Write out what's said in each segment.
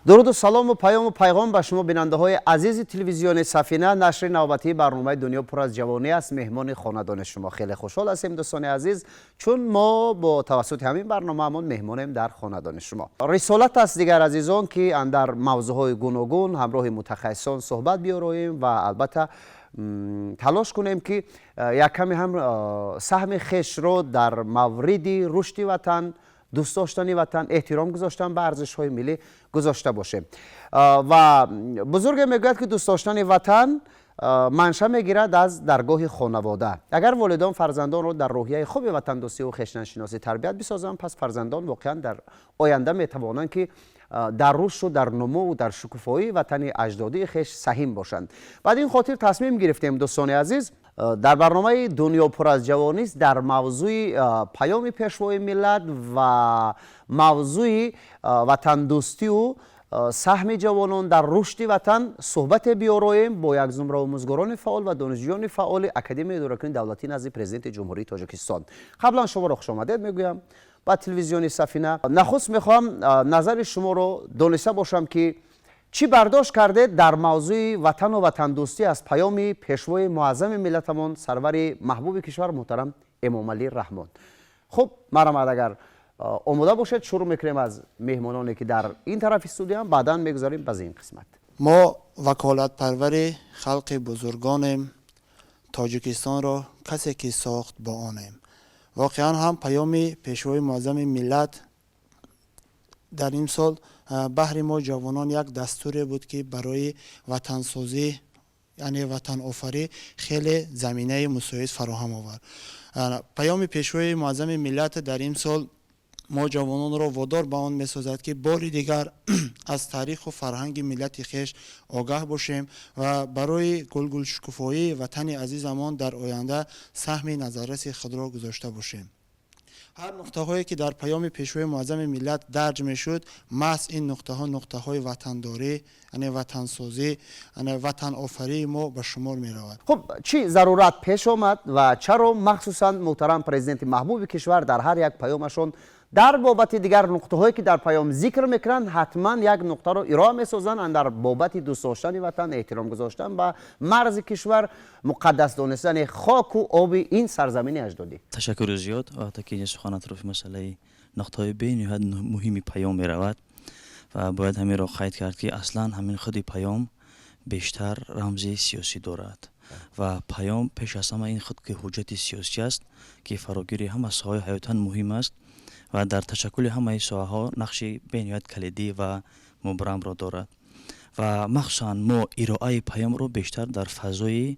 درود و سلام و پیام و پیغام به شما بیننده های عزیز تلویزیون سفینه. نشر نوبتی برنامه دنیا پر از جوانی است. مهمان خاندان شما خیلی خوشحال هستیم دوستان عزیز، چون ما با توسط همین برنامه همون مهمانیم در خاندان شما. رسالت است دیگر عزیزان که اندر موضوع های گوناگون همراه متخصصان صحبت بیاوریم و البته تلاش کنیم که یک کمی هم سهم خویش رو در مورد رشد وطن، دوست داشتن وطن، احترام گذاشتن به ارزش های ملی گذاشته باشه. و بزرگ میگوید که دوست داشتن وطن منشأ میگیرد از درگاه خانواده. اگر والدان فرزندان رو در روحیه خوب وطن دوستی و خویشتن شناسی تربیت بسازند، پس فرزندان واقعا در آینده میتوانند که در رشد و در نمو و در شکوفایی وطن اجدادی خویش سهیم باشند. بعد این خاطر تصمیم گرفتیم دوستان عزیز در برنامه دنیا پر از جوانی است در موضوع پیام پیشوای ملت و موضوع وطن دوستی و سهم جوانان در رشد وطن صحبت بیاوریم با یک زمره آموزگاران فعال و دانشجویان فعال اکادمی اداره‌کنی دولتی نزد پرزیدنت جمهوری تاجیکستان. قبلا شما را خوش آمدید میگویم با تلویزیون سفینه. نخست میخوام نظر شما رو دانسته باشم که چی برداشت کرده در موضوع وطن و وطن دوستی از پیام پیشوای معظم ملتمان سرور محبوب کشور محترم امام علی رحمان. خب مرحمت، اگر آماده باشید شروع میکنیم از مهمانانی که در این طرف استودیو هم، بعدا میگذاریم باز این قسمت. ما وکالت پرور خلق بزرگانیم، تاجیکستان را کسی که ساخت با آنیم. واقعا هم پیام پیشوای معظم ملت در این سال بهر ما جوانان یک دستوری بود که برای وطن سازی یعنی وطن آفری خیلی زمینه مساعد فراهم آورد. پیام پیشوای معظم ملت در این سال ما جوانان را وادار به آن می‌سازد که بار دیگر از تاریخ و فرهنگ ملت خویش آگاه باشیم و برای گل شکوفایی وطن عزیزمان در آینده سهم نظررس خود را گذاشته باشیم. هر نقطه هایی که در پیام پیشوای معظم ملت درج میشد، محض این نقطه های وطنداری یعنی وطن سازی یعنی وطن آفری ما به شمار می رود. خب چی ضرورت پیش آمد و چرا مخصوصا محترم پرزیدنت محبوب کشور در هر یک پیامشون در بابت دیگر نقطه هایی که در پیام ذکر میکنند حتما یک نقطه رو ارائه میسازند در بابت دوست داشتن وطن، احترام گذاشتن به مرز کشور، مقدس دانستن خاک و آب این سرزمین اجدادی. تشکر زیاد. وقتی که سخن اطراف مسئله نقطه های بین نهایت مهمی پیام می رود و باید همین را قید کرد که اصلا همین خود پیام بیشتر رمز سیاسی دارد و پیام پیش از همه این خود که حجت سیاسی است که فراگیری هم از ساحه حیاتاً مهم است و در تشکل همه ساحه ها نقش بنیاد کلیدی و مبرم را دارد و مخصوصا ما ارائه پیام را بیشتر در فضای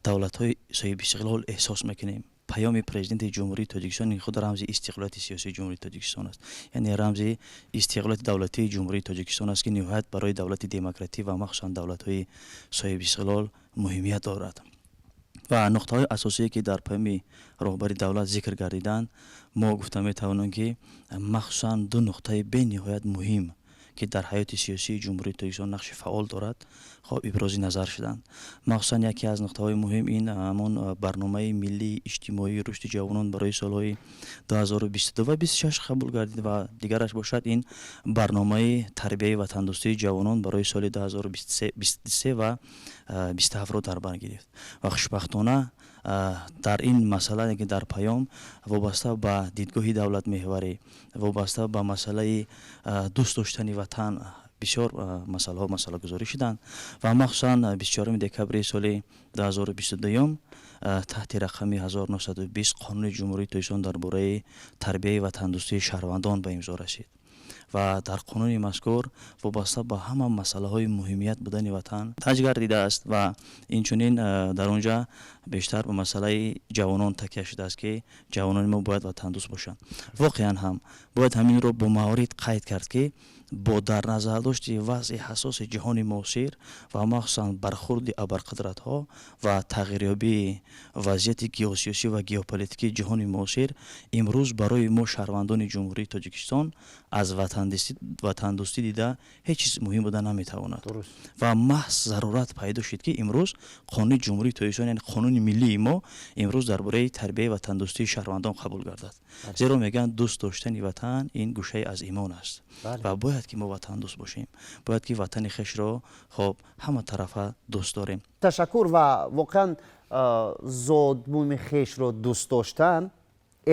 دولت های صاحب استقلال احساس میکنیم. پیام پرزیدنت جمهوری تاجیکستان خود رمز استقلالیت سیاسی جمهوری تاجیکستان است، یعنی رمز استقلالیت دولتی جمهوری تاجیکستان است که نهایت برای دولت دموکراتیک و مخصوصا دولت های صاحب استقلال مهمیت دارد. و نقطه های اساسی که در پیام رهبری دولت ذکر گردیدند ما گفته می توانیم که مخصوصا دو نقطه به نهایت مهم که در حیات سیاسی جمهوری تاجیکستان نقش فعال دارد خب ابراز نظر شدند. مخصوصا یکی از نقطه های مهم این همون برنامه ملی اجتماعی رشد جوانان برای سالهای 2022 و 2026 قبول گردید و دیگرش باشد این برنامه تربیت وطن دوستی جوانان برای سال 2023 و 27 را در بر گرفت و خوشبختانه در این مسئله که در پیام وابسته به دیدگاه دولت محوری، وابسته به مسئله دوست داشتن وطن بسیار مسئله گذاری شدند و مخصوصا 24 دکبر سال 2022 تحت رقم 1920 قانون جمهوری تاجیکستان درباره تربیت وطن دوستی شهروندان به امضا رسید و در قانون مذکور وابسته به همه مسئله های مهمیت بودن وطن درج گردیده است و اینچنین در اونجا بیشتر به مسئله جوانان تکیه شده است که جوانان ما باید وطن دوست باشند. واقعا هم باید همین رو با موارد قید کرد که با در نظر داشت وضع حساس جهان معاصر و مخصوصا برخورد ابرقدرت ها و تغییریابی وضعیت گیوسیاسی و گیوپولیتیکی جهان معاصر امروز برای ما شهروندان جمهوری تاجیکستان аз ватандӯстӣ дида ҳеҷ чиз муҳим буда наметавонад дуруст. ва маҳз зарурат пайдо шуд ки имрӯз қонуни ҷумҳурии тоҷикистон яъне қонуни миллии мо имрӯз дар бораи тарбияи ватандӯстии шаҳрвандон қабул гардад зеро мегӯянд дӯст доштани ватан ин гӯшаи аз имон аст ва бояд ки мо ватандӯст бошем бояд ки ватани хешро хоб ҳама тарафа дӯст дорем. ташаккур ва воқеан зодбуми хешро дӯст доштан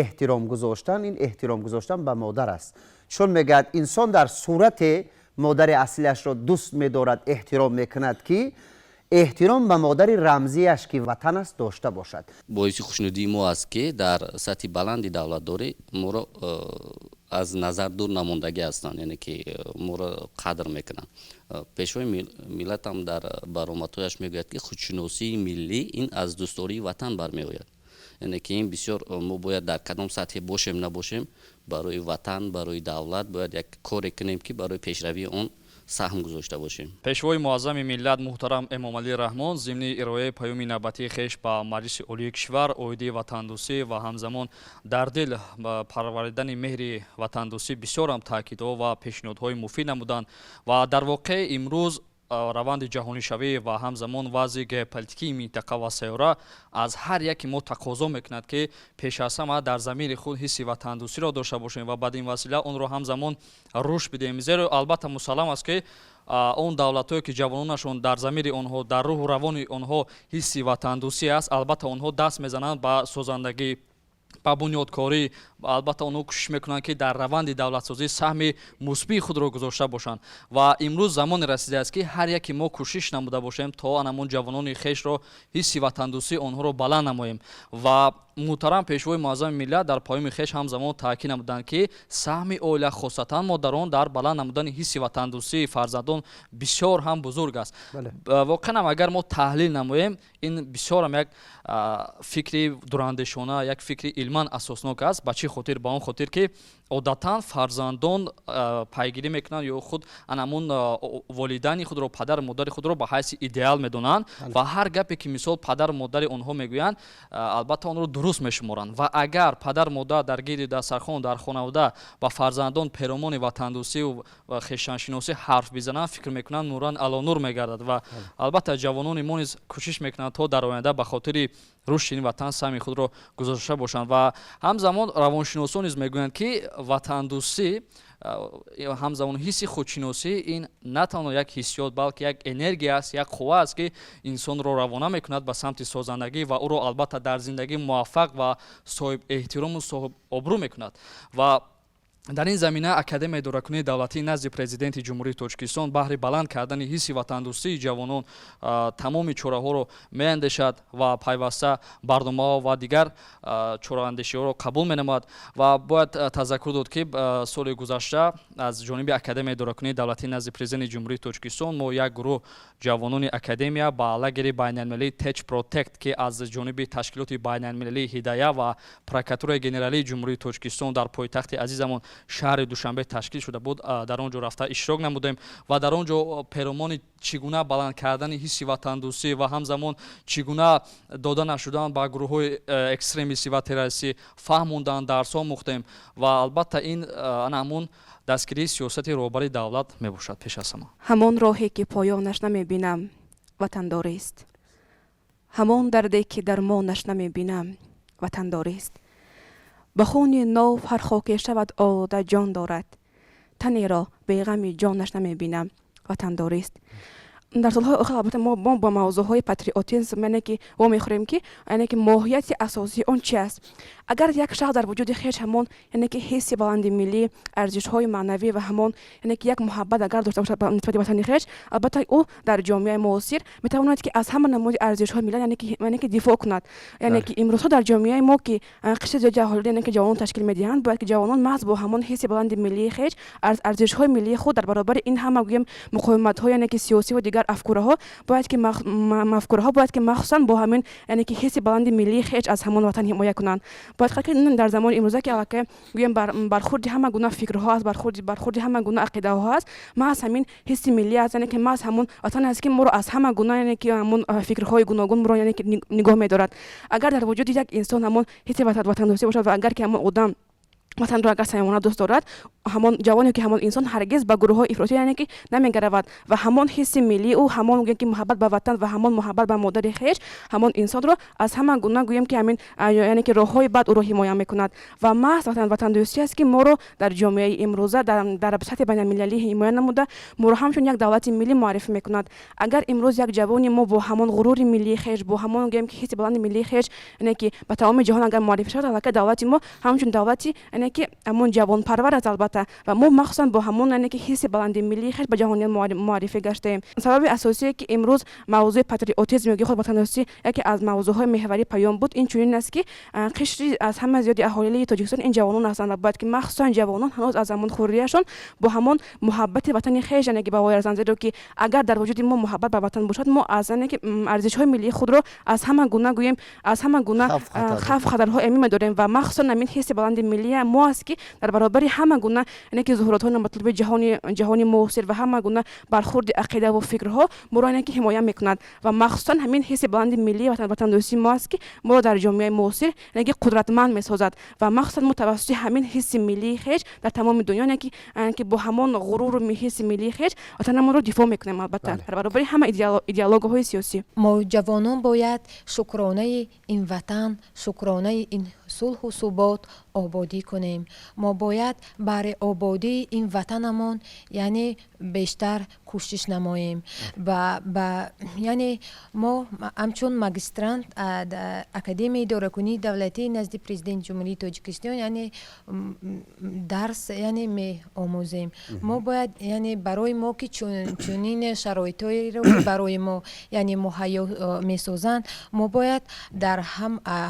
эҳтиром гузоштан ин эҳтиром гузоштан ба модар аст чун мегӯяд инсон дар сурате модари аслиашро дӯст медорад эҳтиром мекунад ки эҳтиром ба модари рамзияш ки ватан аст дошта бошад. боиси хушнудии мо аст ки дар сатҳи баланди давлатдорӣ моро аз назар дур намондагӣ ҳастанд яъне ки моро қадр мекунанд. пешвои миллатам дар баромадҳояш мегӯяд ки худшиносии миллӣ ин аз дӯстдории ватан бармеояд яъне ки ин бисёр мо бояд дар кадом сатҳе бошем набошем барои ватан барои давлат бояд як коре кунем ки барои пешравии он саҳм гузошта бошем. пешвои муаззами миллат муҳтарам эмомалӣ раҳмон зимни ирояи паёми навбатии хеш ба маҷлиси олии кишвар оиди ватандӯстӣ ва ҳамзамон дар дил парваридани меҳри ватандӯстӣ бисёрам таъкидҳо ва пешниҳодҳои муфид намуданд ва дар воқеъ имрӯз раванди ҷаҳонишавӣ ва ҳамзамон вазъи геополитикии минтақа ва сайёра аз ҳар яки мо тақозо мекунад ки пеш аз ҳама дар замири худ ҳисси ватандӯстиро дошта бошем ва бадин васила онро ҳамзамон рушд бидем зеро албатта мусаллам аст ки он давлатҳое ки ҷавононашон дар замири онҳо дар рӯҳу равони онҳо ҳисси ватандӯстӣ аст албатта онҳо даст мезананд ба созандагӣ ба бунёдкорӣ албатта онҳо кӯшиш мекунанд ки дар раванди давлатсозӣ саҳми мусбии худро гузошта бошанд ва имрӯз замоне расидааст ки ҳар яке мо кӯшиш намуда бошем то анамон ҷавонони хешро ҳисси ватандӯстии онҳоро баланд намоем ва муҳтарам пешвои муаззами миллат дар поёми хеш ҳамзамон таъкид намуданд ки саҳми оила хосатан модарон дар баланд намудани ҳисси ватандӯстии фарзандон бисёр ҳам бузург аст. воқеан агар мо таҳлил намоем ин бисёрам як фикри дурандешона як фикри илман асоснок аст. ба чӣ хотир? ба он хотир ки одатан фарзандон пайгирӣ мекунанд ё худ анамун волидайни худро падару модари худро ба ҳайси идеал медонанд ва ҳар гапе ки мисол падару модари онҳо мегӯянд албатта онро дуруст мешуморанд ва агар падару модар дар гирди дастархон дар хонавода ба фарзандон пиромони ватандӯстӣ ва хешаншиносӣ ҳарф бизананд фикр мекунанд нуран ало нур мегардад ва албатта ҷавонони мо низ кӯшиш мекунанд то дар оянда ба хотири рушди ин ватан саҳми худро гузошта бошанд ва ҳамзамон равоншиносон низ мегӯянд ки ватандӯстӣ ҳамзамон ҳисси худшиносӣ ин на танҳо як ҳиссиёт балки як энергия аст як қувва аст ки инсонро равона мекунад ба самти созандагӣ ва ӯро албатта дар зиндагӣ муваффақ ва соҳибэҳтирому соҳибобрӯ мекунад ва дар ин замина академияи идоракунии давлатӣ назди президенти ҷумҳурии тоҷикистон баҳри баланд кардани ҳисси ватандӯстии ҷавонон тамоми чораҳоро меандешад ва пайваста барномаҳо ва дигар чораандешиҳоро қабул менамояд ва бояд тазаккур дод ки соли гузашта аз ҷониби академияи идоракунии давлатӣ назди президенти ҷумҳурии тоҷикистон мо як гурӯҳ ҷавонони академия ба лагери байналмилалии теч протект ки аз ҷониби ташкилоти байналмилалии ҳидая ва прокуратураи генералии ҷумҳурии тоҷикистон дар пойтахти азизамон шаҳри душанбе ташкил шуда буд дар он ҷо рафта иштирок намудем ва дар он ҷо пиромони чӣ гуна баланд кардани ҳисси ватандӯстӣ ва ҳамзамон чӣ гуна дода нашудан ба гурӯҳҳои экстремистӣ ва террористӣ фаҳмондан дарсҳо мухтем ва албатта ин анамун дастгирии сиёсати роҳбари давлат мебошад. пеш аз ҳама ҳамон роҳе ки поёнаш намебинам ватандорист ҳамон дарде ки дармонаш намебинам ватандорист ба хуни нов ҳар хоке шавад олода ҷон дорад танеро беғами ҷонаш намебинам ватандорист. дар солҳои охир албатта мо ба мавзӯъҳои патриотизм яъне ки во мехӯрем ки яъне ки моҳияти асосии он чи аст. агар як шахс дар вуҷуди хеш ҳамон яъне ки ҳисси баланди миллӣ арзишҳои маънавӣ ва ҳамон яъне ки як муҳаббат агар дошта бошад нисбати ватани хеш албатта ӯ дар ҷомеаи муосир метавонад ки аз ҳама намуди арзишҳои миллат яъне ки дифоъ кунад. яъне ки имрӯзҳо дар ҷомеаи мо ки қишри зиёди аҳолӣ яъне ки ҷавонон ташкил медиҳанд бояд ки ҷавонон маҳз бо ҳамон ҳисси баланди миллии хеш аз арзишҳои миллии худ дар баробари ин ҳама гӯем муқовиматҳо яъне ки сиёсӣ ва дигар афкураҳо бояд ки мафкураҳо бояд ки махсусан бо ҳамин яъне ки ҳисси баланди миллии хеш аз ҳамон ватан ҳимоя кунанд. бояд ки дар замони имрӯза ки аллакай гӯем бархурди ҳама гуна фикрҳо аст бархурди ҳама гуна ақидаҳо аст маҳз ҳамин ҳисси миллӣ аст яъне ки маҳз ҳамон ватане аст ки моро аз ҳама гуна яъне ки ҳамон фикрҳои гуногун моро яъне ки нигоҳ медорад. агар дар вуҷуди як инсон ҳамон ҳисси ватандӯстӣ бошад ва агар ки ҳамон одам ватанро агар самимона дӯст дорад, ҳамон ҷавоне ки ҳамон инсон ҳаргиз ба гурӯҳҳои ифротӣ яъне ки намегаравад ва ҳамон ҳисси миллӣ ӯ ҳамон гӯем ки муҳаббат ба ватан ва ҳамон муҳаббат ба модари хеш ҳамон инсонро аз ҳама гуна гӯем ки ҳамин яъне ки роҳҳои бад ӯро ҳимоя мекунад ва маҳз ватандӯстӣ аст ки моро дар ҷомеаи имрӯза дар сатҳи байналмилалӣ ҳимоя намуда моро ҳамчун як давлати миллӣ муаррифӣ мекунад. Агар имрӯз як ҷавони мо бо ҳамон ғурури миллии хеш бо ҳамон гӯем ки ҳисси баланди миллии хеш яъне ки ба тамоми ҷаҳон агар муаррифӣ шавад, аллакай давлати мо ҳамчун давлати яъне ки ҳамон ҷавонпарвар аст албатта ва мо махсусан бо ҳамон яъне ки ҳисси баланди миллии хеш ба ҷаҳоният муаррифӣ гаштаем. Сабаби асосие ки имрӯз мавзӯи патриотизм ё худ ватандӯстӣ яке аз мавзӯъҳои меҳварии паём буд, ин чунин аст ки қишри аз ҳама зиёди аҳолии Тоҷикистон ин ҷавонон ҳастанд ва бояд ки махсусан ҷавонон ҳанӯз аз ҳамон хуррияшон бо ҳамон муҳаббати ватани хеш яъне ки ба воя расанд, зеро ки агар дар вуҷуди мо муҳаббат ба ватан бошад, мо аз яъне ки арзишҳои миллии худро аз ҳама гуна гӯем аз ҳама гуна хавф хатарҳо эмин медорем ва махсусан ҳамин ҳисси баланди миллия мо аст ки дар баробари ҳама гуна яъне ки зуҳуротҳои номатлуби ҷаҳони муосир ва ҳама гуна бархурди ақидаву фикрҳо моро яъне ки ҳимоя мекунад ва махсусан ҳамин ҳисси баланди миллии ватандӯстии мо аст ки моро дар ҷомеаи муосир яъне ки қудратманд месозад ва махсусан мо тавассути ҳамин ҳисси миллии хеш дар тамоми дунё яъне ки бо ҳамон ғуруру ҳисси миллии хеш ватанамонро дифоъ мекунем албатта дар баробари ҳама идеологияҳои сиёсӣ. мо ҷавонон бояд шукронаи ин ватан, шукронаи ин сулҳу субот ободӣ кунем. Мо бояд бари ободии ин ватанамон яъне бештар кӯшиш намоем. яъне мо ҳамчун магистрант академияи идоракунии давлатӣ назди президенти ҷумҳурии Тоҷикистон яъне дарс яъне меомӯзем. Мо бояд яъне барои мо ки чунин шароитҳоеро барои мо яъне муҳайё месозанд, мо бояд дар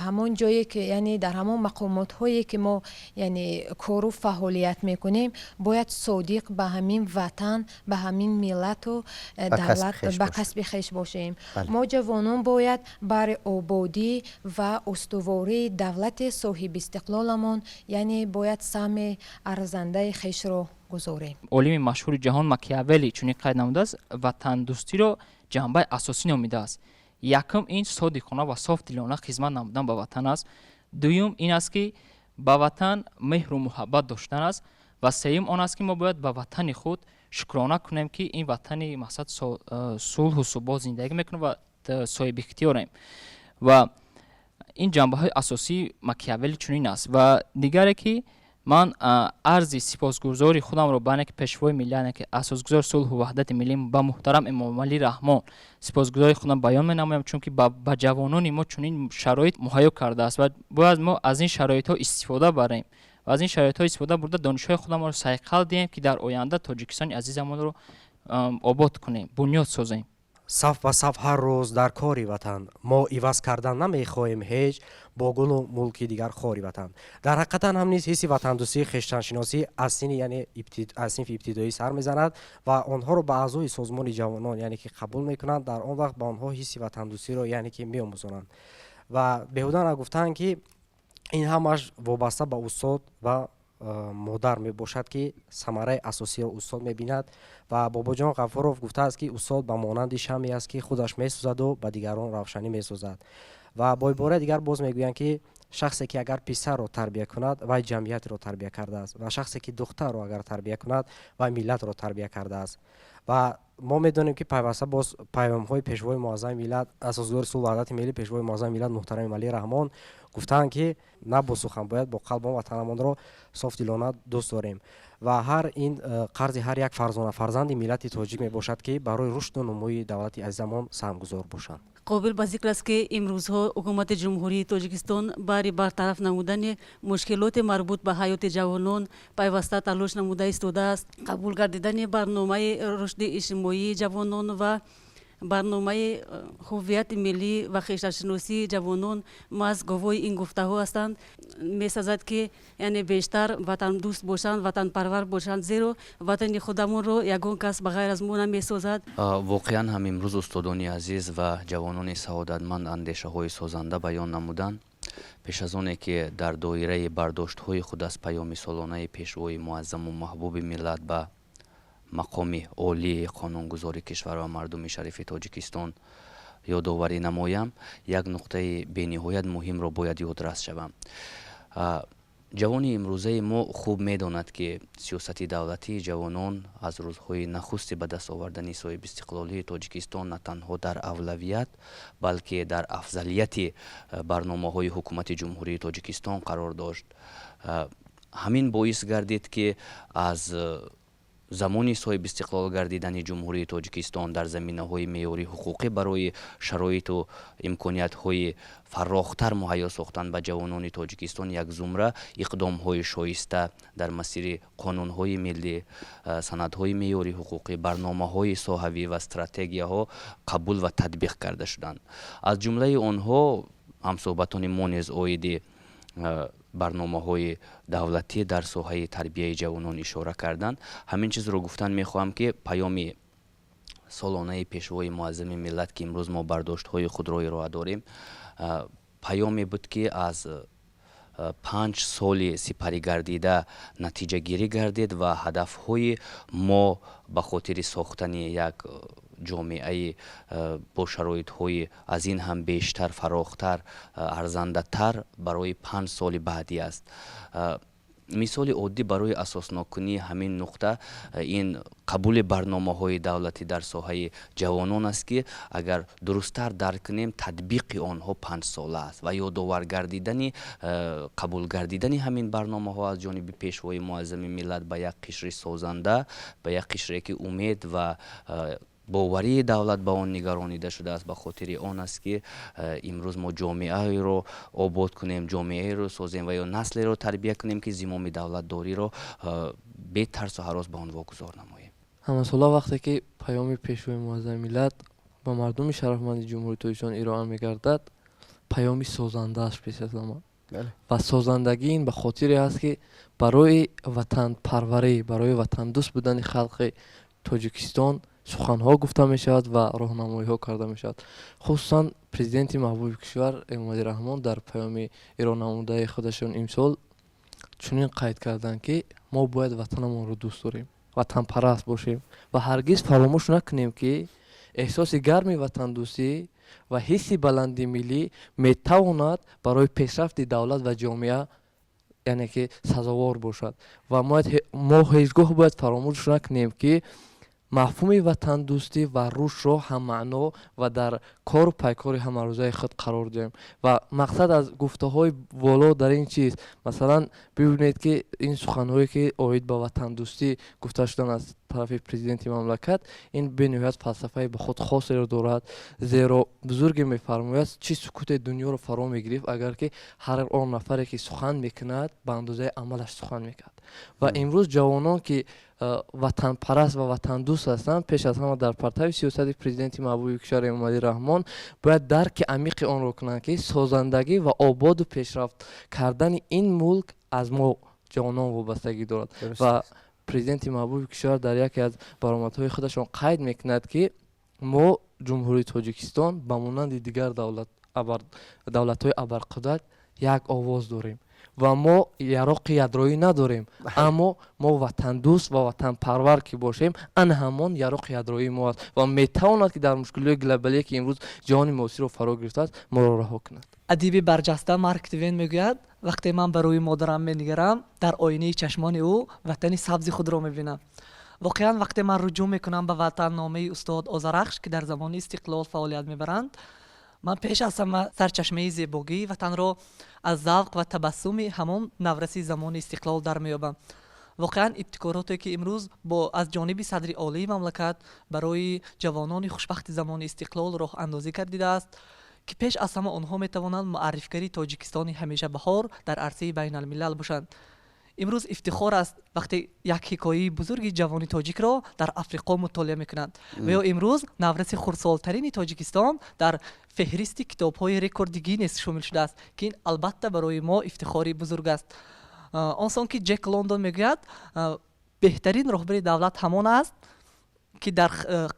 ҳамон ҷое ки яъне дар ҳамон мақомотҳое ки мо яъне кору фаъолият мекунем, бояд содиқ ба ҳамин ватан, ба ҳамин миллату давлат ба касби хеш бошем. Мо ҷавонон бояд бари ободӣ ва устувории давлати соҳиби истиқлоламон яъне бояд сами арзандаи хешро гузорем. олими машҳури ҷаҳон Макиавелли чунин қайд намудааст: ватандӯстиро ҷанбаи асосӣ номидааст. Якум ин содиқона ва софдилона хизмат намудан ба ватан аст. дуюм ин аст ки ба ватан меҳру муҳаббат доштан аст ва сеюм он аст ки мо бояд ба ватани худ шукрона кунем ки ин ватани мақсад сулҳу субот зиндагӣ мекунем ва соҳибихтиёрем. ва ин ҷанбаҳои асосии Макиавелли чунин аст. ва дигаре ки ман арзи сипосгузори худамро ба яке пешвои миллат, яке асосгузори сулҳу ваҳдати миллӣ ба муҳтарам Эмомалӣ Раҳмон сипосгузори худам баён менамоям, чунки ба ҷавонони мо чунин шароит муҳайё кардааст ва бояд мо аз ин шароитҳо истифода барем ва аз ин шароитҳо истифода бурда донишҳои худамро сайқал диҳем ки дар оянда Тоҷикистони азизамонро обод кунем, бунёд созем. саф ба саф ҳар рӯз дар кори ватан мо иваз кардан намехоҳем ҳеҷ бо гулу мулки дигар хори ватан. дар ҳақиқатан ҳам низ ҳисси ватандӯстӣ хештаншиносӣ аз синни яъне аз синфи ибтидоӣ сар мезанад ва онҳоро ба аъзои созмони ҷавонон яъне ки қабул мекунанд. дар он вақт ба онҳо ҳисси ватандӯстиро яъне ки меомӯзонанд ва беҳуда нагуфтанд ки ин ҳамаш вобаста ба устод ва модар мебошад ки самараи асосиро устод мебинад ва бобоҷон ғафуров гуфтааст ки устод ба монанди шамъе аст ки худаш месӯзаду ба дигарон равшанӣ месозад. ва бо ибораи дигар боз мегӯянд ки шахсе ки агар писарро тарбия кунад вай ҷамъиятро тарбия кардааст ва шахсе ки духтарро агар тарбия кунад вай миллатро тарбия кардааст. ва мо медонем ки пайваста боз паёмҳои пешвои муаззами миллат, асосгузори сулҳу ваҳдати миллӣ, пешвои муаззами миллат муҳтарам Эмомалӣ Раҳмон гуфтанд ки на бо сухан бояд бо қалбон ватанамонро софдилона дӯст дорем ва ҳар ин қарзи ҳар як фарзанди миллати тоҷик мебошад ки барои рушду нумоии давлати азизамон саҳмгузор бошанд. қобил ба зикр аст ки имрӯзҳо ҳукумати ҷумҳурии Тоҷикистон бари бартараф намудани мушкилоти марбут ба ҳаёти ҷавонон пайваста талош намуда истодааст. қабул гардидани барномаи рушди иҷтимоии ҷавонон ва барномаи ҳуввияти миллӣ ва хештаншиносии ҷавонон маҳз гавоҳи ин гуфтаҳо ҳастанд. месазад ки яъне бештар ватандӯст бошанд, ватанпарвар бошанд, зеро ватани худамонро ягон кас ба ғайр аз мо намесозад. воқеан ҳам имрӯз устодони азиз ва ҷавонони саодатманд андешаҳои созанда баён намуданд. пеш аз оне ки дар доираи бардоштҳои худ аз паёми солонаи пешвои муаззаму маҳбуби миллат ба мақоми олии қонунгузори кишвар ва мардуми шарифи Тоҷикистон ёдоварӣ намоям, як нуқтаи бениҳоят муҳимро бояд ёдрас шавам. ҷавони имрӯзаи мо хуб медонад ки сиёсати давлатии ҷавонон аз рӯзҳои нахусти ба даст овардани соҳиби истиқлолии тоҷикистон на танҳо дар авлавият балки дар афзалияти барномаҳои ҳукумати ҷумҳурии тоҷикистон қарор дошт. ҳамин боис гардид ки аз замони соҳиби истиқлол гардидани ҷумҳурии тоҷикистон дар заминаҳои меъёри ҳуқуқӣ барои шароиту имкониятҳои фаррохтар муҳайё сохтан ба ҷавонони тоҷикистон як зумра иқдомҳои шоиста дар масири қонунҳои миллӣ, санадҳои меъёри ҳуқуқӣ, барномаҳои соҳавӣ ва стратегияҳо қабул ва татбиқ карда шуданд. аз ҷумлаи онҳо ҳамсоҳбатони мо низ оиди барномаҳои давлатӣ дар соҳаи тарбияи ҷавонон ишора карданд. ҳамин чизро гуфтан мехоҳам ки паёми солонаи пешвои муаззами миллат ки имрӯз мо бардоштҳои худро ироа дорем, паёме буд ки аз 5 соли сипарӣ гардида натиҷагирӣ гардид ва ҳадафҳои мо ба хотири сохтани як ҷомеаи бо шароитҳои аз ин ҳам бештар, фарохтар, арзандатар барои 5 соли баъдӣ аст. мисоли оддӣ барои асоснокунии ҳамин нуқта ин қабули барномаҳои давлатӣ дар соҳаи ҷавонон аст ки агар дурусттар дарк кунем татбиқи онҳо 5 сола аст ва ёдовар гардидани қабул гардидани ҳамин барномаҳо аз ҷониби пешвои муаззами миллат ба як қишри созанда, ба як қишре ки умед ва боварии давлат ба он нигаронида шудааст ба хотири он аст ки имрӯз мо ҷомеаеро обод кунем, ҷомеаеро созем ва ё наслеро тарбия кунем ки зимоми давлатдориро бе тарсу ҳарос ба он вогузор намоем. ҳамасола вақте ки паёми пешвои муаззами миллат ба мардуми шарафманди ҷумҳурии тоҷикистон ироа мегардад, паёми созанда аст пеш аз ҳама. ва созандагӣ ин ба хотире аст ки барои ватанпарварӣ, барои ватандӯст будани халқи тоҷикистон суханҳо гуфта мешавад ва роҳнамоиҳо карда мешавад. хусусан президенти маҳбуби кишвар Эмомалӣ Раҳмон дар паёми иронамудаи худашон имсол чунин қайд карданд ки мо бояд ватанамонро дӯст дорем, ватанпараст бошем ва ҳаргиз фаромӯш накунем ки эҳсоси гарми ватандӯстӣ ва ҳисси баланди миллӣ метавонад барои пешрафти давлат ва ҷомеа яъне ки сазовор бошад ва мо ҳеҷ гоҳ бояд фаромӯш накунем ки мафҳуми ватандӯстӣ ва рушдро ҳаммаъно ва дар кору пайкори ҳамарӯзаи худ қарор диҳем. ва мақсад аз гуфтаҳои боло дар ин чист, масалан бибинед ки ин суханҳое ки оид ба ватандӯстӣ гуфта шудан аз тарафи президенти мамлакат, ин бениҳоят фалсафаи ба худ хосеро дорад, зеро бузурге мефармояд чӣ сукуте дунёро фаро мегирифт агар ки ҳар он нафаре ки сухан мекунад ба андозаи амалаш сухан мекард. ва имрӯз ҷавонон ки ватанпараст ва ватандӯст ҳастанд, пеш аз ҳама дар партави сиёсати президенти маҳбуби кишвар Эмомалӣ Раҳмон бояд дарки амиқи онро кунанд ки созандагӣ ва ободу пешрафт кардани ин мулк аз мо ҷавонон вобастагӣ дорад. ва президенти маҳбуби кишвар дар яке аз баромадҳои худашон қайд мекунад ки мо ҷумҳурии Тоҷикистон ба монанди дигар давлатҳои абарқудрат як овоз дорем ва мо яроқи ядроӣ надорем, аммо мо ватандӯст ва ватанпарвар ки бошем, ан ҳамон яроқи ядроии мо аст ва метавонад ки дар мушкилоти глобалие ки имрӯз ҷаҳони муосирро фаро гирифтааст моро раҳо кунад. адиби барҷаста Марк Твен мегӯяд, вақте ман ба рӯи модарам менигарам, дар оинаи чашмони ӯ ватани сабзи худро мебинам. воқеан вақте ман руҷӯъ мекунам ба ватанномаи устод Озарахш ки дар замони истиқлол фаъолият мебаранд, ман пеш аз ҳама сарчашмаи зебогии ватанро аз завқ ва табассуми ҳамон навраси замони истиқлол дар меёбам. воқеан ибтикороте ки имрӯз аз ҷониби садри олии мамлакат барои ҷавонони хушбахти замони истиқлол роҳандозӣ гардидааст ки пеш аз ҳама онҳо метавонанд муаррифгари тоҷикистони ҳамешабаҳор дар арсаи байналмилал бошанд. имрӯз ифтихор аст вақте як ҳикояи бузурги ҷавони тоҷикро дар африқо мутолиа мекунанд ва ё имрӯз навраси хурдсолтарини тоҷикистон дар феҳристи китобҳои рекорди Гиннес шомил шудааст ки ин албатта барои мо ифтихори бузург аст. он сон ки Ҷек Лондон мегӯяд, беҳтарин роҳбари давлат ҳамон аст ки дар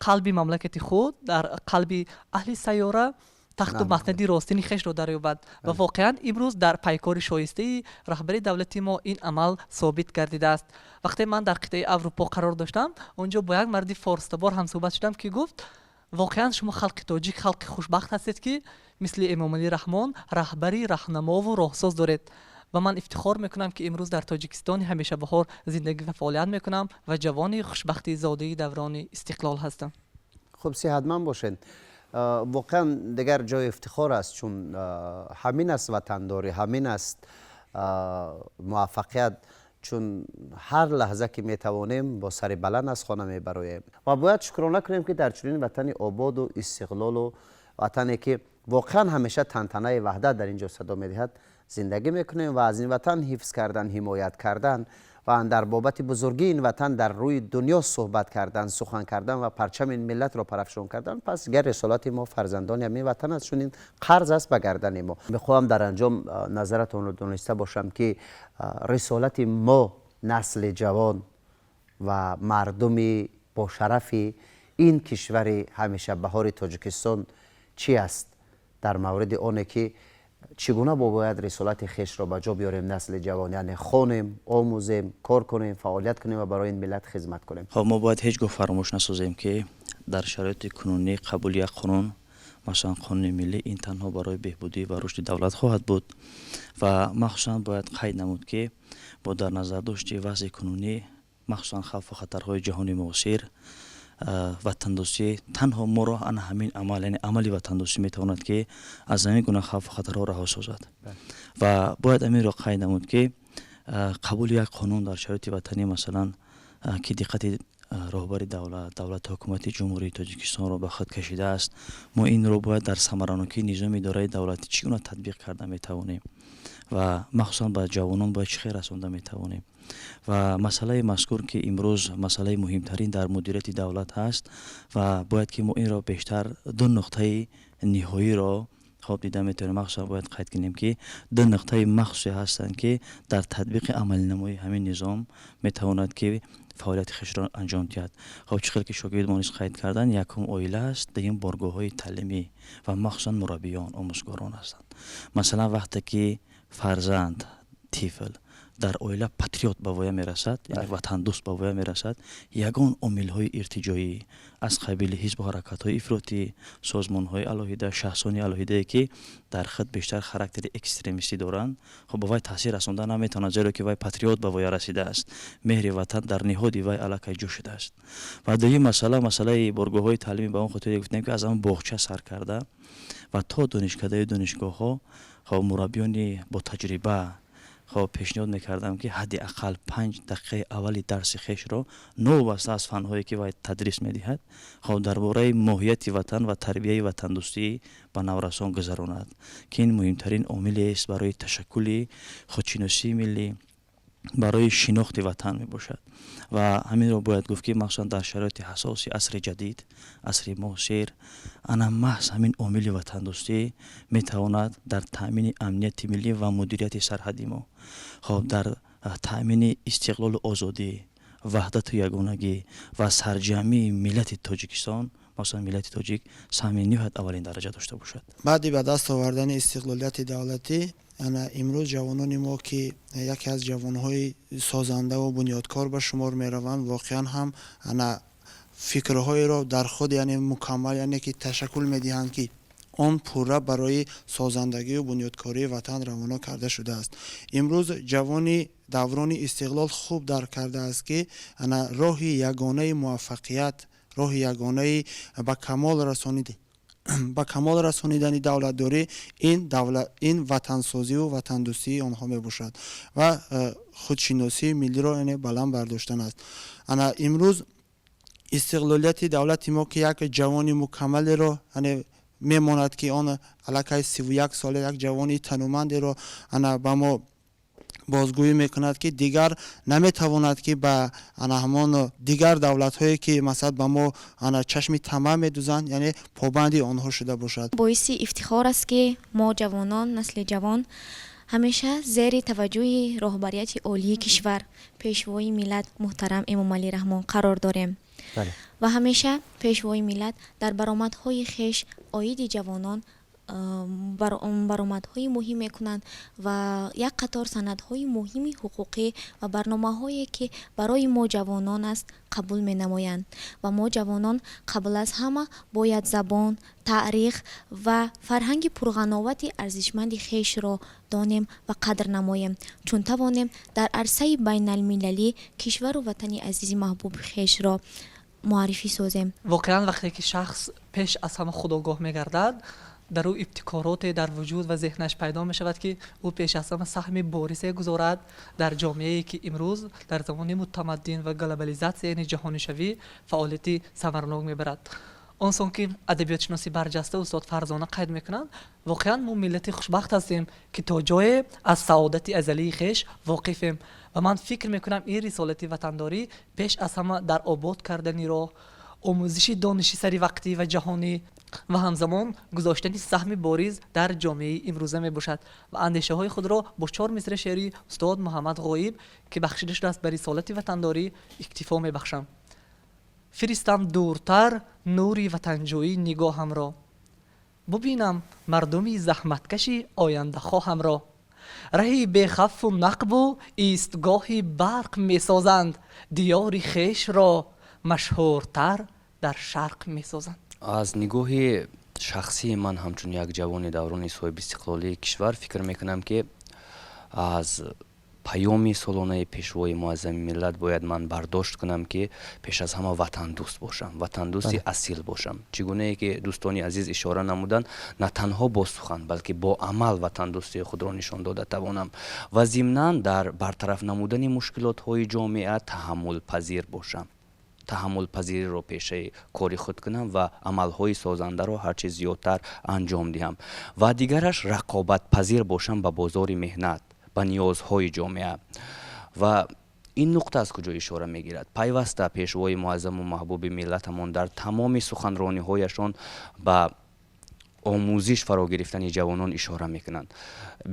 қалби мамлакати худ, дар қалби аҳли сайёра тахту маснади ростини хешро дарёбад ва воқеан имрӯз дар пайкори шоистаи раҳбари давлати мо ин амал собит гардидааст. вақте ман дар қитъаи Аврупо қарор доштам, онҷо бо як марди форстабор ҳамсӯҳбат шудам ки гуфт воқеан шумо халқи тоҷик халқи хушбахт ҳастед ки мисли Эмомалӣ Раҳмон раҳбари раҳнамову роҳсоз доред و من افتخار میکنم که امروز در تاجیکستان همیشه بهار زندگی و فعالیت میکنم و جوان خوشبختی زاده دوران استقلال هستم. خب صحتمند باشین. واقعا دیگر جای افتخار است، چون همین است وطنداری، همین است موفقیت، چون هر لحظه که میتوانیم با سر بلند از خانه میبریم و باید شکرانه کنیم که در چنین وطن آباد و استقلال و وطنی که واقعا همیشه تنتنه وحدت در اینجا صدا میدهد زندگی میکنیم و از این وطن حفظ کردن، حمایت کردن و در بابت بزرگی این وطن در روی دنیا صحبت کردن، سخن کردن و پرچم این ملت را پرافشان کردن. پس گر رسالت ما فرزندان همین وطن است، چون این قرض است به گردن ما. میخواهم در انجام نظرتون رو دونسته باشم که رسالت ما نسل جوان و مردم با شرف این کشور همیشه بهار تاجیکستان چی است در مورد آنه که چگونه باید رسالت خیش را به جا بیاریم نسل جوان، یعنی خوانیم، آموزیم، کار کنیم، فعالیت کنیم و برای این ملت خدمت کنیم. خب ما باید هیچ گاه فراموش نسازیم که در شرایط کنونی قبول یک قانون، مثلا قانون ملی، این تنها برای بهبودی و رشد دولت خواهد بود و مخصوصا باید قید نمود که با در نظر داشت وضع کنونی، مخصوصا خوف و خطرهای جهانی معاصر، وطندوسی تنها ما را ان همین عمل، یعنی عملی وطندوسی میتواند که از همین گونه خوف و خطرها رها سازد و باید امین را قید نمود که قبول یک قانون در شرایط وطنی مثلا که دقت رهبر دولت حکومت جمهوری تاجیکستان را به خود کشیده است، ما این را باید در ثمرانکی نظام اداره دولتی چگونه تطبیق کرده میتوانیم و مخصوصا به جوانان باید چه رسانده میتوانیم و مسئله مذکور که امروز مسئله مهمترین در مدیریت دولت هست و باید که ما این را بیشتر دو نقطه نهایی را خواب دیده میتونیم. مخصوصا باید قید کنیم که دو نقطه مخصوصی هستند که در تطبیق عمل نمای همین نظام میتواند که فعالیت خیش را انجام دهد. خب چه که شاگرد ما نیز قید کردن، یکم اویله است، دیگه بارگاه های تعلیمی و مخصوصا مربیان، آموزگاران هستند. مثلا وقتی که فرزند طفل در اویله پاتریوت به وی میرسد، یعنی وطن دوست به وی میرسد، یگان عامل های ارتجاعی از قبیل حزب و حرکت های افراطی، سازمان های علاهیده، شخصانی علاهیده که در خود بیشتر خاراکتر اکستریمیستی دارند، خب به وی تاثیر رساندن نمیتواند، زیرا که وی پاتریوت به وی رسیده است، مهر وطن در نهاد وی علاقه جوشیده است. و دیگه مسئله بارگاه های تعلیمی به اون خاطر گفتیم که از اون باغچه سر کرده و تا دانشگاه ها خب مربیان با تجربه خب پیشنهاد میکردم که حداقل 5 دقیقه اولی درس خیش را نوبسته از فنهایی که باید تدریس میدهد خب درباره ماهیت وطن و تربیه وطن دوستی به نورسان گذراند که این مهمترین عامل است برای تشکل خودشناسی ملی، برای شناخت وطن می باشد و همین را باید گفت که مخصوصا در شرایط حساسی عصر جدید، عصر معاصر، انا محض همین عامل وطن دوستی می تواند در تامین امنیت ملی و مدیریت سرحدی ما، خب در تامین استقلال و آزادی، وحدت و یگانگی و سرجمی ملت تاجیکستان، مثلا ملت تاجیک سهمی نهایت اولین درجه داشته باشد. بعد به دست آوردن استقلالیت دولتی، امروز جوانان ما که یکی از جوانهای سازنده و بنیادکار به شمار می روند، واقعا هم فکرهای را در خود یعنی مکمل، یعنی که تشکل می دهند که آن پوره برای سازندگی و بنیادکاری وطن روانه کرده شده است. امروز جوانی دوران استقلال خوب درک کرده است که راه یگانه موفقیت، راه یگانه به کمال رسانیدن دولت داری این وطن سازی و وطن دوستی آنها می باشد و خودشناسی ملی را یعنی بلند برداشتن است. امروز استقلالیت دولت ما که یک جوانی مکمل را یعنی میماند که آن علاقه 31 ساله یک جوانی تنومند را به ما بازگویی میکند که دیگر نمیتواند که به همان دیگر دولت هایی که مثلا به ما چشم طمع میدوزند یعنی پابند آنها شده باشد. باعث افتخار است که ما جوانان، نسل جوان همیشه زیر توجه رهبریت عالی کشور، پیشوای ملت محترم امام علی رحمان قرار داریم. و همیشه پیشوای ملت در برآمدهای خیش عاید جوانان баромадҳои муҳим мекунанд ва як қатор санадҳои муҳими ҳуқуқӣ ва барномаҳое ки барои мо ҷавонон аст қабул менамоянд ва мо ҷавонон қабл аз ҳама бояд забон, таърих ва фарҳанги пурғановати арзишманди хешро донем ва қадр намоем, чун тавонем дар арсаи байналмилалӣ кишвару ватани азизи маҳбуби хешро муаррифӣ созем. воқеан вақте ки шахс пеш аз ҳама худогоҳ мегардад, дар ӯ ибтикороте дар вуҷуд ва зеҳнаш пайдо мешавад ки ӯ пеш аз ҳама саҳми борисе гузорад дар ҷомеае ки имрӯз дар замони мутамаддин ва глобализатсия яъне ҷаҳонишавӣ фаъолияти самаранок мебарад. он сон ки адабиётшиносӣ барҷаста устод Фарзона қайд мекунанд, воқеан мо миллати хушбахт ҳастем ки то ҷое аз саодати азалии хеш воқифем ва ман фикр мекунам ин рисолати ватандорӣ пеш аз ҳама дар обод кардани роҳ, омӯзиши дониши саривақтӣ ва ҷаҳонӣ ва ҳамзамон гузоштани саҳми бориз дар ҷомеаи имрӯза мебошад ва андешаҳои худро бо 4 мисри шеъри устод Муҳаммад Ғоиб ки бахшида шудааст ба рисолати ватандорӣ иктифо мебахшам. фиристам дуртар нури ватанҷӯӣ нигоҳамро, бубинам мардуми заҳматкаши ояндахоҳамро. раҳи бехавфу нақбу истгоҳи барқ месозанд, диёри хешро машҳуртар дар шарқ месозанд. аз нигоҳи шахсии ман ҳамчун як ҷавони даврони соҳибистиқлолии кишвар фикр мекунам ки аз паёми солонаи пешвои муаззами миллат бояд ман бардошт кунам ки пеш аз ҳама ватандӯст бошам, ватандӯсти асил бошам. чӣ гунае ки дӯстони азиз ишора намуданд, на танҳо бо сухан балки бо амал ватандӯстии худро нишон дода тавонам ва зимнан дар бартараф намудани мушкилотҳои ҷомеа таҳаммулпазир бошам. таҳаммулпазириро пешаи кори худ кунам ва амалҳои созандаро ҳарчи зиёдтар анҷом диҳам ва дигараш рақобатпазир бошам ба бозори меҳнат, ба ниёзҳои ҷомеа. ва ин нуқта аз куҷо ишора мегирад? пайваста пешвои муаззаму маҳбуби миллатамон дар тамоми суханрониҳояшон ба омӯзиш фаро гирифтани ҷавонон ишора мекунанд.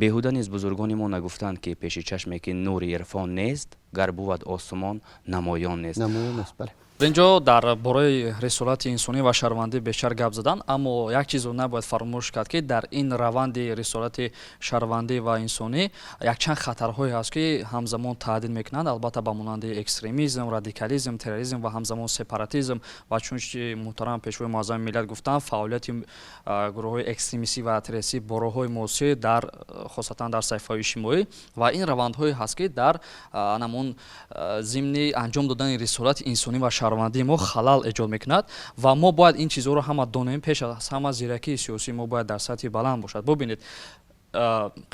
беҳуда низ бузургони мо нагуфтанд ки пеши чашме ки нури ирфон нест, гар бувад осмон намоён нест. дар инҷо дар бораи рисолати инсонӣ ва шаҳрвандӣ бештар гап задан, аммо як чизро набояд фаромӯш кард ки дар ин раванди рисолати шаҳрвандӣ ва инсонӣ якчанд хатарҳое ҳаст ки ҳамзамон таҳдид мекунанд, албатта ба монанди экстремизм, радикализм, терроризм ва ҳамзамон сепаратизм ва чунки муҳтарам пешвои муаззами миллат гуфтанд, фаъолияти гурӯҳҳои экстремистӣ ва террористӣ бо роҳҳои муосир дар хосатан дар сайфҳои иҷтимоӣ ва ин равандҳое ҳаст ки дар намун зимни анҷом додани рисолати инсонӣ ва шаҳрвандӣ мо халал эҷод мекунад ва мо бояд ин чизҳоро ҳама донем. пеш аз ҳама зиракии сиёсӣ мо бояд дар сатҳи баланд бошад. бубинед,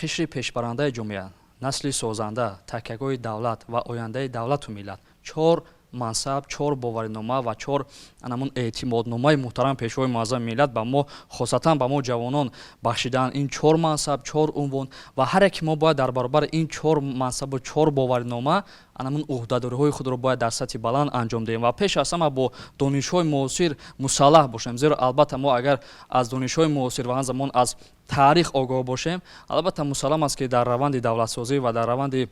қишри пешбарандаи ҷомеа, насли созанда, такягоҳи давлат ва ояндаи давлату миллат, 4 мансаб, 4 боваринома ва 4 анамун эътимодномаи муҳтарам пешвои муаззами миллат ба мо, хосатан ба мо ҷавонон бахшидаанд ин 4 мансаб, 4 унвон ва ҳар яке мо бояд дар баробари ин 4 мансабу 4 боваринома анамун уҳдадориҳои худро бояд дар сатҳи баланд анҷом диҳем ва пеш аз ҳама бо донишҳои муосир мусаллаҳ бошем. зеро албатта мо агар аз донишҳои муосир ва ҳамзамон аз таърих огоҳ бошем, албатта мусаллам аст ки дар раванди давлатсозӣ ва дар раванди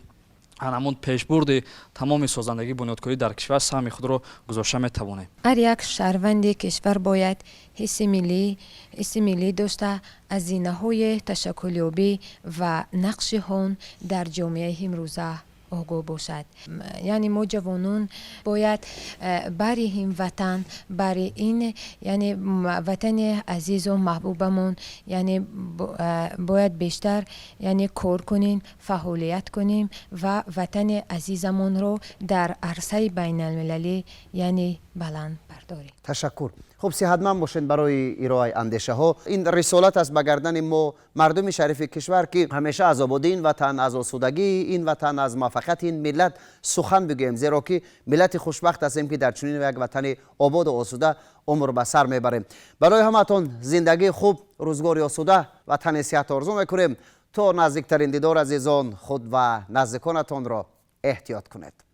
анамун пешбурди тамоми созандагии бунёдкорӣ дар кишвар саҳми худро гузошта метавонем. ҳар як шаҳрванди кишвар бояд ҳисси миллӣ дошта аз зинаҳои ташаккулёбӣ ва нақши он дар ҷомеаи имрӯза огоҳ бошад. яъне мо ҷавонон бояд бари ин ватан, бари ин яъне ватани азизу маҳбубамон яъне бояд бештар яъне кор кунем, фаъолият кунем ва ватани азизамонро дар арсаи байналмилалӣ яъне баланд бардорем. ташаккур. خب صحتمند باشین برای ارائه اندیشه ها. این رسالت است به گردن ما مردم شریف کشور که همیشه از آبادی این وطن، از آسودگی این وطن، از موفقیت این ملت سخن بگوییم، زیرا که ملت خوشبخت هستیم که در چنین یک وطن آباد و آسوده عمر به سر میبریم. برای همتون زندگی خوب، روزگاری آسوده و تن صحت آرزو میکنیم. تا نزدیکترین دیدار عزیزان، خود و نزدیکانتان را احتیاط کنید.